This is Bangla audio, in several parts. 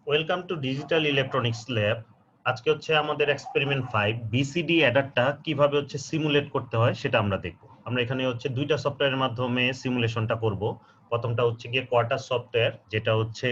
Welcome to digital electronics lab. আজকে হচ্ছে আমাদের এক্সপেরিমেন্ট 5 বিসিডি অ্যাডারটা কিভাবে হচ্ছে সিমুলেট করতে হয় সেটা আমরা দেখব। আমরা এখানে হচ্ছে দুইটা সফটওয়্যারের মাধ্যমে সিমুলেশনটা করব। প্রথমটা হচ্ছে গিয়ে কোয়ার্টাস সফটওয়্যার, যেটা হচ্ছে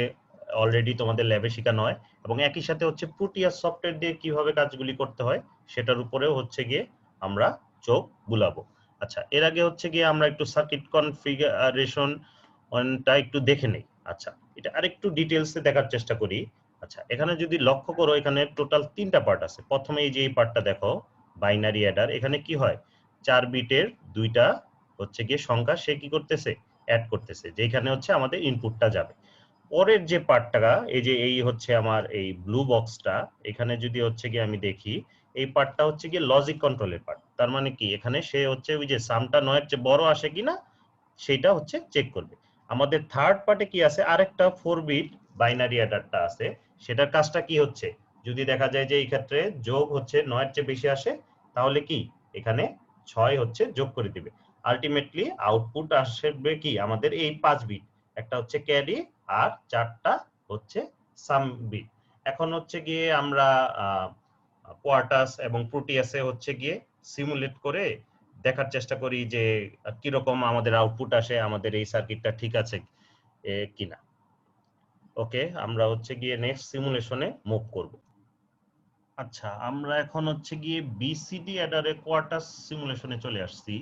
অলরেডি তোমাদের ল্যাবে শেখানো হয়, এবং একই সাথে হচ্ছে প্রোটিয়াস সফটওয়্যার দিয়ে কিভাবে কাজগুলি করতে হয় সেটার উপরেও হচ্ছে গিয়ে আমরা চোখ বুলাবো। আচ্ছা, এর আগে হচ্ছে গিয়ে আমরা একটু সার্কিট কনফিগারেশনটা একটু দেখে নেই। আচ্ছা, এটা আরেকটু ডিটেইলসে দেখার চেষ্টা করি। আচ্ছা, এখানে যদি লক্ষ্য করো, এখানে টোটাল 3টা পার্ট আছে। প্রথমে এই যে এই পার্টটা দেখো, বাইনারি অ্যাডার। এখানে কি হয়, 4 বিটের দুইটা হচ্ছে গিয়ে সংখ্যা সে কি করতেছে, অ্যাড করতেছে, যেখানে হচ্ছে আমাদের ইনপুটটা যাবে। পরের যে পার্টটা, এই যে এই হচ্ছে আমার এই ব্লু বক্সটা, এখানে যদি হচ্ছে গিয়ে আমি দেখি, এই পার্টটা হচ্ছে গিয়ে লজিক কন্ট্রোলের পার্ট। তার মানে কি, এখানে সে হচ্ছে ওই যে সামটা 9 এর চেয়ে বড় আসে কিনা সেটা হচ্ছে চেক করবে। আমাদের থার্ড পার্টে কি আছে, আরেকটা 4 বিট বাইনারি অ্যাডারটা আছে। সেটার কাজটা কি হচ্ছে, যদি দেখা যায় যে এই ক্ষেত্রে যোগ হচ্ছে 9 এর চেয়ে বেশি আসে, তাহলে কি এখানে 6 হচ্ছে যোগ করে দিবে। আলটিমেটলি আউটপুট আসবে কি আমাদের এই 5 বিট, একটা হচ্ছে ক্যারি আর 4টা হচ্ছে সাম বিট। এখন হচ্ছে গিয়ে আমরা কোয়ার্টাস এবং প্রোটিয়াসে হচ্ছে গিয়ে সিমুলেট করে দেখার চেষ্টা করি যে কিরকম আমাদের আউটপুট আসে, আমাদের এই সার্কিটটা ঠিক আছে কিনা। ওকে, আমরা হচ্ছে গিয়ে নেক্সট সিমুলেশনে মুভ করব। আচ্ছা, আমরা এখন হচ্ছে গিয়ে বিসিডি অ্যাডারে কোয়ার্টাস সিমুলেশনে চলে আসছি।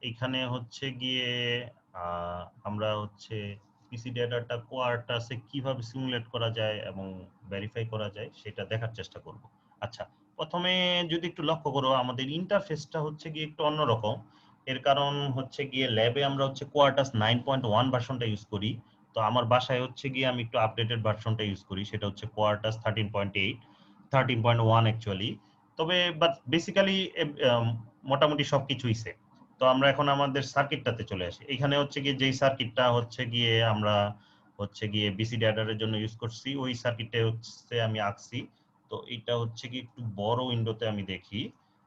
এখানে হচ্ছে গিয়ে আমরা হচ্ছে বিসিডি অ্যাডারটা কোয়ার্টাসে কিভাবে সিমুলেট করা যায় এবং ভেরিফাই করা যায় সেটা দেখার চেষ্টা করব। আচ্ছা, প্রথমে যদি একটু লক্ষ্য করো, আমাদের ইন্টারফেসটা হচ্ছে গিয়ে একটু অন্যরকম। এর কারণ হচ্ছে গিয়ে ল্যাবে আমরা হচ্ছে কোয়ার্টাস 9.1 ভার্সনটা ইউজ করি। তো আমার বাসায় হচ্ছে গিয়ে আমি একটু আপডেটেড ভার্সনটা ইউজ করি, সেটা হচ্ছে কোয়ার্টাস 13.8, 13.1 অ্যাকচুয়ালি। তবে বাট বেসিক্যালি মোটামুটি সবকিছুই সেম। তো আমরা এখন আমাদের সার্কিটটাতে চলে আসি। এখানে হচ্ছে গিয়ে যেই সার্কিটটা হচ্ছে গিয়ে আমরা হচ্ছে গিয়ে বিসিডি অ্যাডারের জন্য ইউজ করছি, ওই সার্কিটে হচ্ছে আমি আঁকছি। তো এটা হচ্ছে কি একটু বড় উইন্ডোতে আমি দেখি।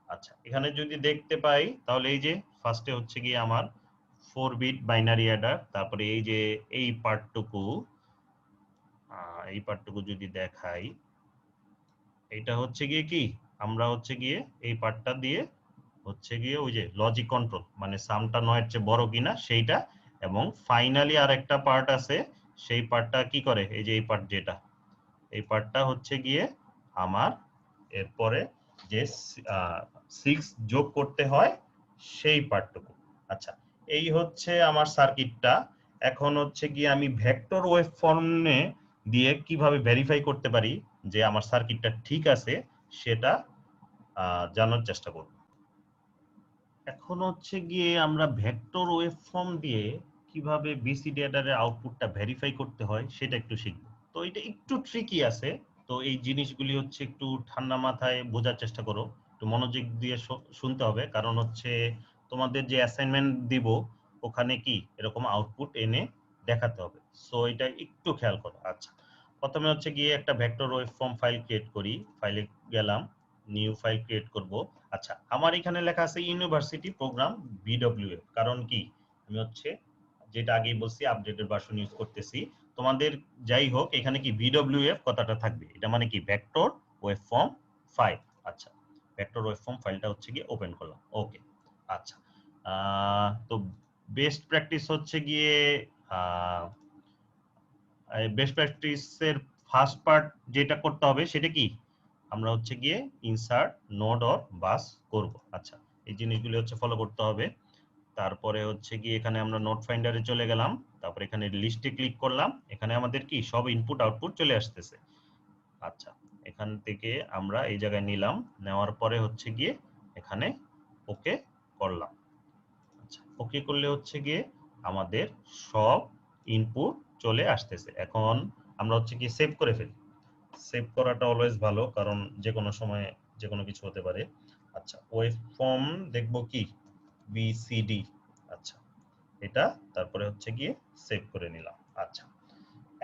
আচ্ছা, এখানে যদি দেখতে পাই, তাহলে এই যে ফার্স্টে হচ্ছে গিয়ে আমার 4 বিট বাইনারি অ্যাডার, তারপরে এই যে এই পার্টটুকু যদি দেখাই, এটা হচ্ছে গিয়ে কি, আমরা হচ্ছে গিয়ে এই পার্টটা দিয়ে হচ্ছে গিয়ে ওই যে লজিক কন্ট্রোল, মানে সামটা 9 এর চেয়ে বড় কিনা সেইটা। এবং ফাইনালি আর একটা পার্ট আছে, সেই পার্টটা কি করে, এই যে এই পার্ট, যেটা এই পার্টটা হচ্ছে গিয়ে আমার এরপরে যে 6 যোগ করতে হয় সেই পার্টটুকু। আচ্ছা, এই হচ্ছে আমার সার্কিটটা। এখন হচ্ছে গিয়ে আমি ভেক্টর ওয়েভ ফর্মে দিয়ে কিভাবে ভেরিফাই করতে পারি যে আমার সার্কিটটা ঠিক আছে সেটা জানার চেষ্টা করব। এখন হচ্ছে গিয়ে আমরা ভেক্টর ওয়েভ ফর্ম দিয়ে কিভাবে বিসিডি অ্যাডারের আউটপুটটা ভেরিফাই করতে হয় সেটা একটু শিখব। তো এটা একটু ট্রিকি আছে। তো এই জিনিসগুলি হচ্ছে একটু ঠান্ডা মাথায় বোঝার চেষ্টা করো, একটু মনোযোগ দিয়ে শুনতে হবে, কারণ হচ্ছে তোমাদের যে অ্যাসাইনমেন্ট দিব ওখানে কি এরকম আউটপুট এনে দেখাতে হবে। সো এটা একটু খেয়াল করো। আচ্ছা, প্রথমে হচ্ছে গিয়ে একটা vector wave form file create করি। ফাইলে গেলাম, নিউ ফাইল ক্রিয়েট করব। আচ্ছা, আমার এখানে লেখা আছে ইউনিভার্সিটি প্রোগ্রাম বিডব্লিউএফ। কারণ কি, আমি হচ্ছে যেটা আগেই বলছি আপডেটেড ভার্সন ইউজ করতেছি। তোমাদের যাই হোক, এখানে কি বিডব্লিউএফ কথাটা থাকবে, এটা মানে কি ভেক্টর ওয়েভ ফর্ম ফাইল। আচ্ছা, ভেক্টর ওয়েভ ফর্ম ফাইলটা হচ্ছে গিয়ে ওপেন করলাম। ওকে, আচ্ছা। তো বেস্ট প্র্যাকটিস হচ্ছে গিয়ে বেস্ট প্র্যাকটিসের ফার্স্ট পার্ট যেটা করতে হবে সেটা কি, আমরা হচ্ছে গিয়ে ইনসার্ট নোড অর বাস করব। আচ্ছা, এই জিনিসগুলো হচ্ছে ফলো করতে হবে। তারপরে হচ্ছে গিয়ে এখানে আমরা নোট ফাইন্ডারে চলে গেলাম, তারপরে এখানে লিস্টে ক্লিক করলাম। এখানে আমাদের কি সব ইনপুট আউটপুট চলে আসতেছে। আচ্ছা, এখান থেকে আমরা এই জায়গায় নিলাম, নেওয়ার পরে হচ্ছে গিয়ে এখানে ওকে করলাম। আচ্ছা, ওকে করলে হচ্ছে গিয়ে আমাদের সব ইনপুট চলে আসতেছে। এখন আমরা হচ্ছে গিয়ে সেভ করে ফেলি। সেভ করাটা অলওয়েজ ভালো, কারণ যে কোনো সময় যে কোনো কিছু হতে পারে। আচ্ছা, ওয়েভ ফর্ম দেখবো কি, বিসিডি। আচ্ছা, এটা তারপরে হচ্ছে গিয়ে সেভ করে নিলাম। আচ্ছা,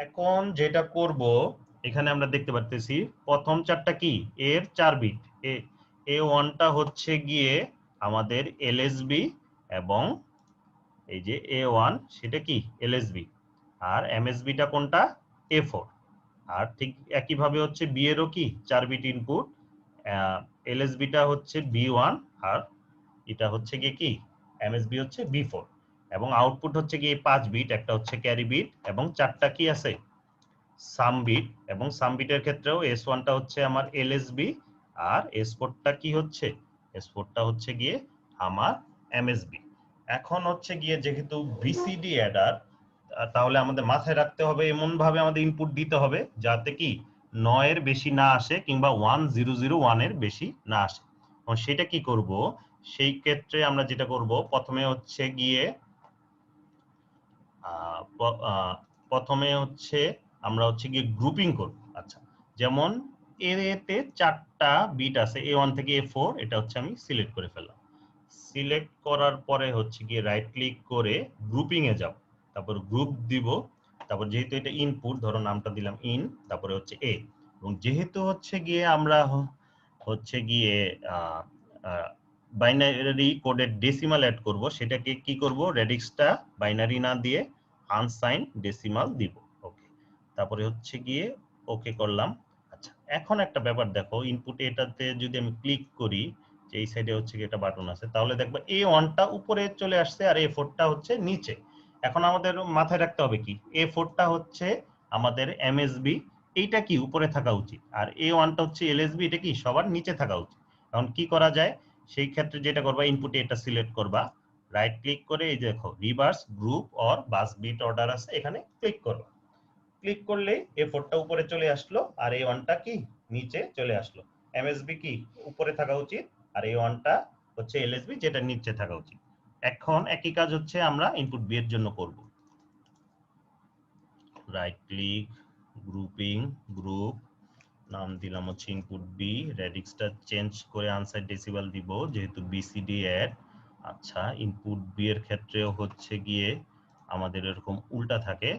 এখন যেটা করব, এখানে আমরা দেখতে পাচ্ছি প্রথম চারটা কি এর 4 বিট। এ ওয়ানটা হচ্ছে গিয়ে আমাদের এলএসবি, এবং এই যে এ ওয়ান সেটা কি এলএসবি, আর এমএসবিটা কোনটা, এ4। আর ঠিক একইভাবে হচ্ছে বি এরও কি 4 বিট ইনপুট, এলএসবিটা হচ্ছে বি1 আর এটা হচ্ছে গিয়ে কি এমএসবি হচ্ছে বি4 এবং আউটপুট হচ্ছে গিয়ে 5 বিট, একটা হচ্ছে ক্যারি বিট এবং 4টা কি আছে সাম বিট, এবং সাম বিটের ক্ষেত্রেও S1টা হচ্ছে আমার এলএসবি আর S4টা কি হচ্ছে S4টা হচ্ছে গিয়ে আমার এমএসবি। এখন হচ্ছে গিয়ে যেহেতু বিসিডি অ্যাডার, তাহলে আমাদের মাথায় রাখতে হবে এমন ভাবে আমাদের ইনপুট দিতে হবে যাতে কি 9 এর বেশি না আসে কিংবা 1001 এর বেশি না আসে। এবং সেটা কি করব, সেই ক্ষেত্রে আমরা যেটা করব প্রথমে হচ্ছে গিয়ে প্রথমে হচ্ছে আমরা হচ্ছে গিয়ে গ্রুপিং করব। আচ্ছা, যেমন এতে 4টা বিট আছে, A1 থেকে A4, এটা হচ্ছে আমি সিলেক্ট করে ফেললাম। সিলেক্ট করার পরে হচ্ছে গিয়ে রাইট ক্লিক করে গ্রুপিং এ যাব, তারপর গ্রুপ দিব, তারপর যেহেতু এটা ইনপুট ধরো নামটা দিলাম ইন, তারপরে হচ্ছে এ, এবং যেহেতু হচ্ছে গিয়ে আমরা হচ্ছে গিয়ে বাইনারি কোডের ডেসিমাল অ্যাড করব, সেটাকে কি করব রেডিক্সটা বাইনারি না দিয়ে আনসাইন ডেসিমাল দিব। ওকে, তারপরে হচ্ছে গিয়ে ওকে করলাম। আচ্ছা, এখন একটা ব্যাপার দেখো, ইনপুটে এটাতে যদি আমি ক্লিক করি, যে এই সাইডে হচ্ছে গিয়ে একটা বাটন আছে, তাহলে দেখবো A1টা উপরে চলে আসছে আর A4টা হচ্ছে নিচে। এখন আমাদের মাথায় রাখতে হবে কি A4টা হচ্ছে আমাদের এমএসবি, এইটা কি উপরে থাকা উচিত, আর A1টা হচ্ছে এলএসবি, এটা কি সবার নিচে থাকা উচিত। এখন কি করা যায়, সেই ক্ষেত্রে যেটা করবা ইনপুটে এটা সিলেক্ট করবা, রাইট ক্লিক করে এই যে দেখো reverse group or bus bit order আছে, এখানে ক্লিক করবা। ক্লিক করলেই A4টা উপরে চলে আসলো আর A1টা কি নিচে চলে আসলো। এমএসবি কি উপরে থাকা উচিত আর A1টা হচ্ছে এলএসবি যেটা নিচে থাকা উচিত। এখন একই কাজ হচ্ছে আমরা ইনপুট বি এর জন্য করব। রাইট ক্লিক, গ্রুপিং, গ্রুপ, নাম দিলাম হচ্ছে ইনপুট বি, রেডিক্সটা চেঞ্জ করে আনসাইড ডেসিমাল দিব যেহেতু বিসিডি অ্যাড। আচ্ছা, ইনপুট বি এর ক্ষেত্রেও হচ্ছে গিয়ে আমাদের এরকম উল্টা থাকে,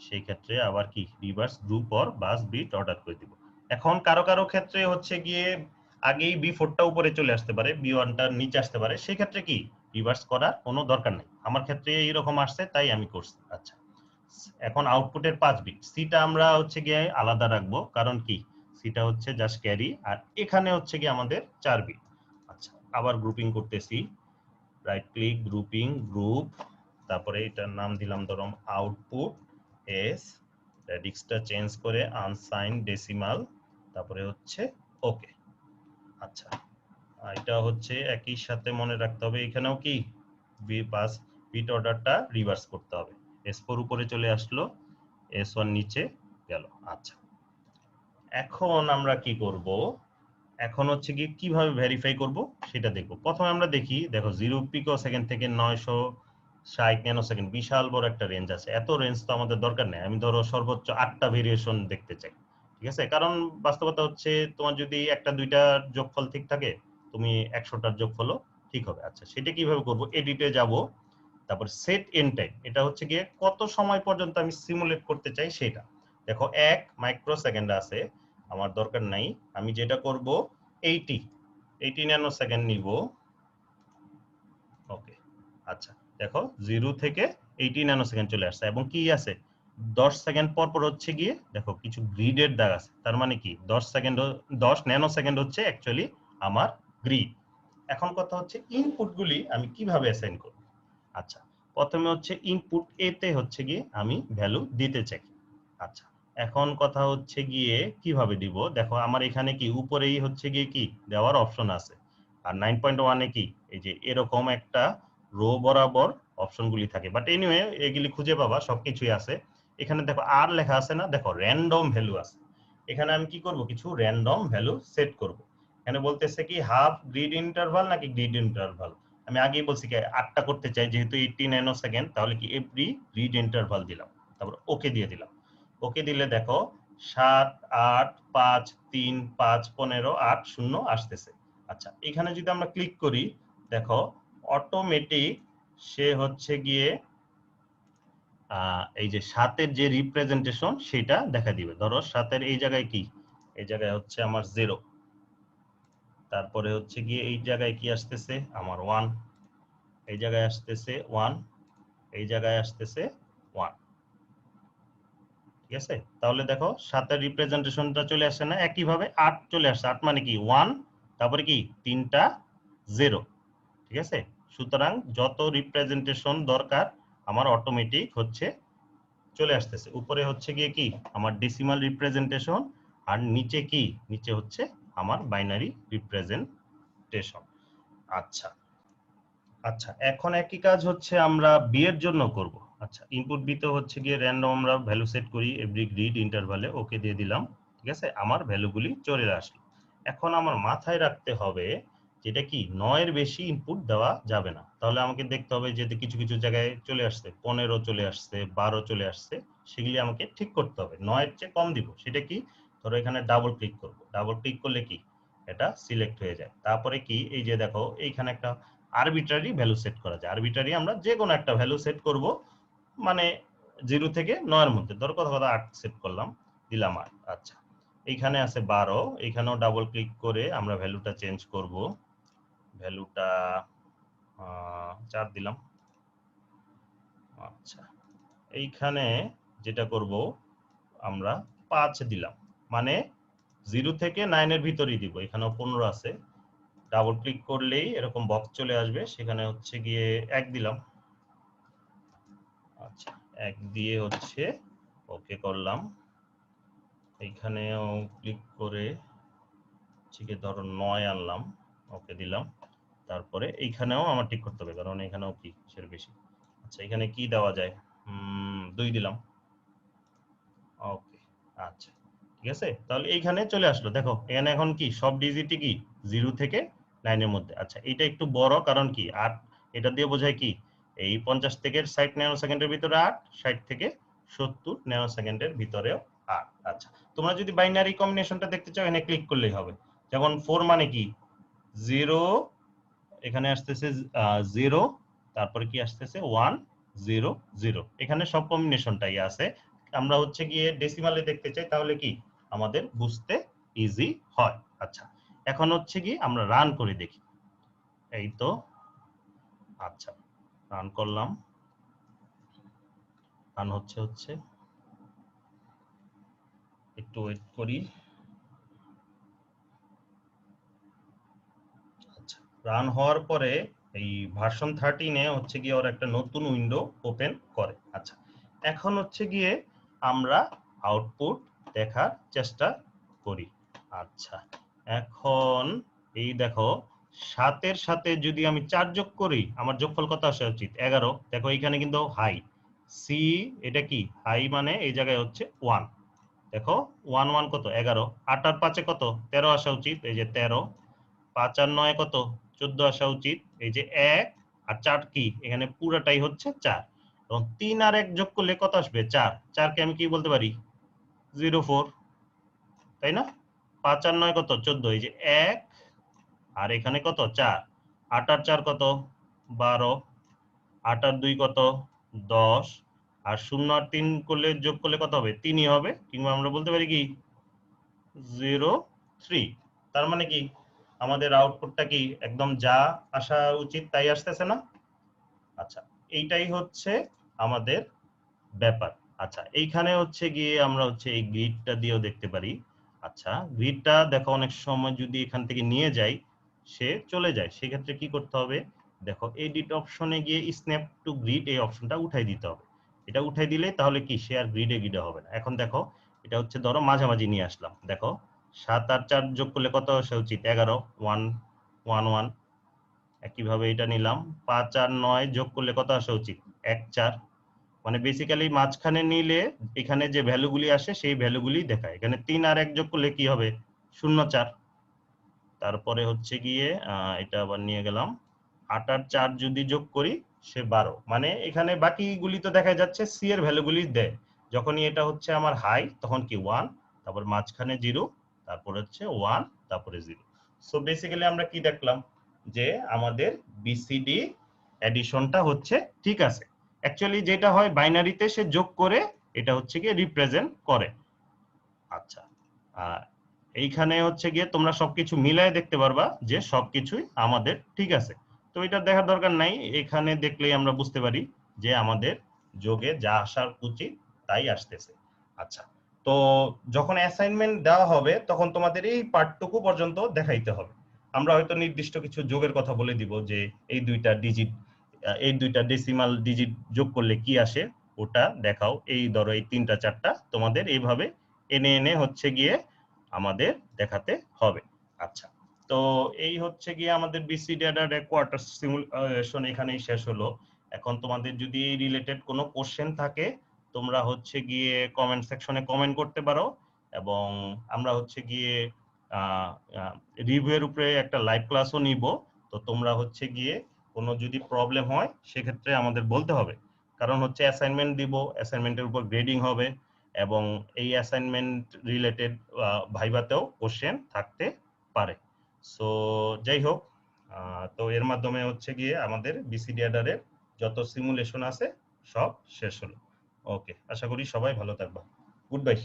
সেই ক্ষেত্রে আবার কি reverse group or bus bit order করে দিব। এখন কারো কারো ক্ষেত্রে হচ্ছে গিয়ে আগেই বি4টা উপরে চলে আসতে পারে, বি1টা নিচে আসতে পারে, সেই ক্ষেত্রে কি রিভার্স করার কোনো দরকার নেই। আমার ক্ষেত্রে এইরকম আসছে তাই আমি করছি। আচ্ছা, এখন আউটপুটের 5 বিট সিটা আমরা হচ্ছে গিয়ে আলাদা রাখবো, কারণ কি সিটা হচ্ছে জাস্ট ক্যারি আর এখানে হচ্ছে গিয়ে আমাদের 4 বিট। আচ্ছা, আবার গ্রুপিং করতেছি, রাইট ক্লিক, গ্রুপিং, গ্রুপ, তারপরে এটার নাম দিলাম ধরো আউটপুট এস, রেডিক্সটা চেঞ্জ করে আনসাইন ডেসিমাল, তারপরে হচ্ছে ওকে। আচ্ছা, এটা হচ্ছে একই সাথে মনে রাখতে হবে এখানেও কি বাস বিট অর্ডারটা রিভার্স করতে হবে। S4 উপরে চলে আসলো, S1 নিচে গেল। আচ্ছা, এখন আমরা কি করব, এখন হচ্ছে কি কিভাবে ভেরিফাই করব সেটা দেখব। প্রথমে আমরা দেখি, দেখো 0 পিকো সেকেন্ড থেকে 960 ন্যানো সেকেন্ড, বিশাল বড় একটা রেঞ্জ আছে। এত রেঞ্জ তো আমাদের দরকার নেই, আমি ধরো সর্বোচ্চ 8টা ভেরিয়েশন দেখতে চাই, ঠিক আছে? কারণ বাস্তবতা হচ্ছে তোমার যদি একটা দুইটা যোগফল ঠিক থাকে, তুমি 100টার যোগফলও ঠিক হবে। আচ্ছা, সেটা কিভাবে করব, এডিটে যাব, তারপর সেট এন্ড টাইম, এটা হচ্ছে গিয়ে কত সময় পর্যন্ত আমি সিমুলেট করতে চাই সেটা। দেখো 1 মাইক্রো সেকেন্ড আছে, আমার দরকার নাই। আমি যেটা করব 80 ন্যানো সেকেন্ড নিব। ওকে, আচ্ছা, দেখো 0 থেকে 80 ন্যানো সেকেন্ড চলে আসছে এবং কি আছে 10 সেকেন্ড পর পর হচ্ছে গিয়ে দেখো কিছু গ্রিডের দাগ আছে, তার মানে কি 10 সেকেন্ড 10 ন্যানো সেকেন্ড হচ্ছে অ্যাকচুয়ালি আমার গ্রিড। এখন কথা হচ্ছে ইনপুটগুলি আমি কিভাবে অ্যাসাইন করব। আচ্ছা, প্রথমে হচ্ছে ইনপুট এ তে হচ্ছে গিয়ে আমি ভ্যালু দিতে চাই। আচ্ছা, এখন কথা হচ্ছে গিয়ে কিভাবে দিব, দেখো আমার এখানে কি উপরেই হচ্ছে গিয়ে কি দেওয়ার অপশন আছে, আর 9.1 এ কি এই যে এরকম একটা রো বরাবর অপশনগুলি থাকে, বাট এনিওয়ে এগুলি খুঁজে পাবা, সবকিছুই আছে এখানে। দেখো আর লেখা আছে না, দেখো র্যান্ডম ভ্যালু আছে, এখানে আমি কি করব কিছু র্যান্ডম ভ্যালু সেট করব। এখানে বলতেছে কি হাফ গ্রিড ইন্টারভাল নাকি গ্রিড ইন্টারভাল, আমি আগেই বলছি কি 8টা করতে চাই, যেহেতু 80 ন্যানো সেকেন্ড, তাহলে কি এভরি গ্রিড ইন্টারভাল দিলাম, তারপর ওকে দিয়ে দিলাম। ওকে দিলে দেখো 7 8 5 3 5 15 8 0 আসতেছে। আচ্ছা, এখানে যদি আমরা ক্লিক করি, দেখো অটোমেটিক সে হচ্ছে গিয়ে এই যে 7-এর যে রিপ্রেজেন্টেশন সেটা দেখা দিবে। ধরো 7-এর এই জায়গায় কি, এই জায়গায় হচ্ছে আমার 0, তারপরে হচ্ছে গিয়ে এই জায়গায় কি আসতেছে আমার 1, এই জায়গায় আসতেছে 1, এই জায়গায় আসতেছে 1, ঠিক আছে, তাহলে দেখো 7 এর রিপ্রেজেন্টেশনটা চলে আসছে না, একইভাবে 8 চলে আসছে। 8 মানে কি 1, তারপরে কি 3টা 0। ঠিক আছে, সুতরাং যত রিপ্রেজেন্টেশন দরকার আমার অটোমেটিক হচ্ছে চলে আসতেছে। উপরে হচ্ছে গিয়ে কি আমার ডেসিমাল রিপ্রেজেন্টেশন, আর নিচে কি, নিচে হচ্ছে আমার বাইনারি রিপ্রেজেন্টেশন। আচ্ছা আচ্ছা, এখন একই কাজ হচ্ছে আমরা বি এর জন্য করব। আচ্ছা, ইনপুট বি তে হচ্ছে গিয়ে র্যান্ডম আমরা ভ্যালু সেট করি এভরি গ্রিড ইন্টারভালে, ওকে দিয়ে দিলাম। ঠিক আছে, আমার ভ্যালুগুলি চলে আসলো। এখন আমার মাথায় রাখতে হবে যেটা কি 9 এর বেশি ইনপুট দেওয়া যাবে না। তাহলে আমাকে দেখতে হবে যে কিছু কিছু জায়গায় চলে আসছে 15 চলে আসছে, 12 চলে আসছে, সেগুলি আমাকে ঠিক করতে হবে। 9 এর চেয়ে কম দিব, সেটা কি, ধরো এখানে ডাবল ক্লিক করব। ডাবল ক্লিক করলে কি এটা সিলেক্ট হয়ে যায়। তারপরে কি এই যে দেখো এইখানে একটা আরবিট্রারি ভ্যালু সেট করা যায়। আরবিট্রারি আমরা যে কোনো একটা ভ্যালু সেট করব, মানে 0 থেকে 9 এর মধ্যে। ধরো কথা 8 সেট করলাম, দিলাম 8। আচ্ছা, এইখানে আছে 12, এইখানেও ডাবল ক্লিক করে আমরা ভ্যালুটা চেঞ্জ করব। ভ্যালুটা 4 দিলাম। আচ্ছা, এইখানে যেটা করব আমরা 5 দিলাম, মানে 0 থেকে 9 এর ভিতরেই দিব। এখানেও 15 আছে, ডাবল ক্লিক করলেই এরকম বক্স চলে আসবে, সেখানে হচ্ছে গিয়ে 1 দিলাম। আচ্ছা, 1 দিয়ে হচ্ছে ওকে করলাম। এইখানেও ক্লিক করে ঠিক ধরো 9 আনলাম, ওকে দিলাম। তারপরে এইখানেও আমার ঠিক করতে হবে, কারণ এখানেও কি সের বেশি। আচ্ছা, এখানে কি দেওয়া যায়, 2 দিলাম। ওকে, আচ্ছা ঠিক আছে, তাহলে এইখানে চলে আসলো। দেখো এখানে এখন কি সব ডিজিটই কি 0 থেকে 9 এর মধ্যে। আচ্ছা, এটা একটু বড়, কারণ কি 8, এটা দিয়ে বোঝায় কি এই 50 থেকে 60 ন্যানো সেকেন্ডের ভিতরে 8, 60 থেকে 70 ন্যানো সেকেন্ডের ভিতরেও 8। আচ্ছা, তোমরা যদি বাইনারি কম্বিনেশনটা দেখতে চাও এখানে ক্লিক করলেই হবে। যেমন 4 মানে কি 0, এখানে আসতেছে 0, তারপরে কি আসতেছে 1 0 0, এখানে সব কম্বিনেশনটাই আছে। আমরা হচ্ছে গিয়ে ডেসিমালে দেখতে চাই, তাহলে কি আমাদের বুঝতে ইজি হয়। আচ্ছা, এখন হচ্ছে কি আমরা রান করে দেখি। এই তো, আচ্ছা রান করলাম, রান হচ্ছে একটু ওয়েট করি। আচ্ছা, রান হওয়ার পরে এই ভার্সন 13 এ হচ্ছে গিয়ে ওর একটা নতুন উইন্ডো ওপেন করে। আচ্ছা, এখন হচ্ছে গিয়ে আমরা আউটপুট দেখার চেষ্টা করি। আচ্ছা, এখন এই দেখো 7 এর সাথে যদি আমি 4 যোগ করি আমার যোগফল কত আসা উচিত, 11। দেখো এইখানে কিন্তু হাই সি, এটা কি হাই, মানে এই জায়গায় হচ্ছে 1। দেখো 1 1 কত 11, 8 আর 5 কত 13 আসা উচিত, এই যে 13। 5 আর 9 কত 14 আসা উচিত, এই যে 1 আর 4 কি এখানে পুরাটাই হচ্ছে 4, এবং 3 আর 1 যোগ করলে কত আসবে 4। 4 কে আমি কি বলতে পারি 04, তাই না? 5 আর 9 কত 14, এই যে 1 আর এখানে কত 4। 8 আর 4 কত 12, 8 আর 2 কত 10, আর 0 আর 3 করলে যোগ করলে কত হবে 3ই হবে, কিংবা আমরা বলতে পারি কি 03। তার মানে কি আমাদের আউটপুটটা কি একদম যা আসা উচিত তাই আসতেছে না? আচ্ছা, এইটাই হচ্ছে আমাদের ব্যাপার। আচ্ছা, এইখানে হচ্ছে গিয়ে আমরা হচ্ছে এই গ্রিডটা দিয়েও দেখতে পারি। আচ্ছা, গ্রিডটা দেখো অনেক সময় যদি এখান থেকে নিয়ে যাই সে চলে যায়, সেক্ষেত্রে কি করতে হবে, দেখো এডিট অপশনে গিয়ে স্ন্যাপ টু গ্রিড এই অপশনটা উঠাই দিতে হবে। এটা উঠাই দিলে তাহলে কি সে আর গ্রিডে গ্রিডে হবে না। এখন দেখো এটা হচ্ছে ধরো মাঝামাঝি নিয়ে আসলাম। দেখো 7 আর 4 যোগ করলে কত আসা উচিত 11, 1 1 1। একইভাবে এটা নিলাম, 5 আর 9 যোগ করলে কত আসা উচিত 1 4। মানে বেসিক্যালি মাঝখানে নিলে এখানে যে ভ্যালুগুলি আসে সেই ভ্যালুগুলি দেখায়। এখানে 3 আর 1 যোগ করলে কি হবে 0 4। তারপরে হচ্ছে গিয়ে এটা আবার নিয়ে গেলাম, 8 আর 4 যদি যোগ করি সে 12। মানে এখানে বাকিগুলি তো দেখা যাচ্ছে সি এর ভ্যালুগুলি দেয়। যখনই এটা হচ্ছে আমার হাই তখন কি 1, তারপর মাঝখানে 0, তারপর হচ্ছে 1, তারপরে 0। সো বেসিক্যালি আমরা কি দেখলাম যে আমাদের বিসিডি এডিশনটা হচ্ছে ঠিক আছে। অ্যাকচুয়ালি যেটা হয় বাইনারিতে সে যোগ করে এটা হচ্ছে গিয়ে রিপ্রেজেন্ট করে। আচ্ছা, আর এইখানে হচ্ছে গিয়ে তোমরা সবকিছু মিলায় দেখতে পারবা যে সবকিছুই আমাদের ঠিক আছে। তো এটা দেখার দরকার নাই, এখানে দেখলেই আমরা বুঝতে পারি যে আমাদের যোগে যা আসার উচিত তাই আসতেছে। আচ্ছা, তো যখন অ্যাসাইনমেন্ট দেওয়া হবে তখন তোমাদের এই পার্টটুকু পর্যন্ত দেখাইতে হবে। আমরা হয়তো নির্দিষ্ট কিছু যোগের কথা বলে দিব যে এই দুইটা ডেসিমাল ডিজিট যোগ করলে কি আসে ওটা দেখাও, এই ধরো এই 3টা 4টা তোমাদের এইভাবে এনে এনে হচ্ছে গিয়ে আমাদের দেখাতে হবে। আচ্ছা, তো এই হচ্ছে গিয়ে আমাদের বিসিডি অ্যাডার কোয়ার্টার সিমুলেশন এখানেই শেষ হলো। এখন তোমাদের যদি এই রিলেটেড কোনো কোশ্চেন থাকে তোমরা হচ্ছে গিয়ে কমেন্ট সেকশনে কমেন্ট করতে পারো, এবং আমরা হচ্ছে গিয়ে রিভিউয়ের উপরে একটা লাইভ ক্লাসও নিব। তো তোমরা হচ্ছে গিয়ে কোনো যদি প্রবলেম হয় সেক্ষেত্রে আমাদের বলতে হবে, কারণ হচ্ছে অ্যাসাইনমেন্ট দিব, অ্যাসাইনমেন্টের উপর গ্রেডিং হবে, এবং এই অ্যাসাইনমেন্ট রিলেটেড ভাইভাতেও কোশ্চেন থাকতে পারে। সো যাই হোক, তো এর মাধ্যমে হচ্ছে গিয়ে আমাদের বিসিডি অ্যাডারের যত সিমুলেশন আছে সব শেষ হলো। ওকে, আশা করি সবাই ভালো থাকবা। Good bye.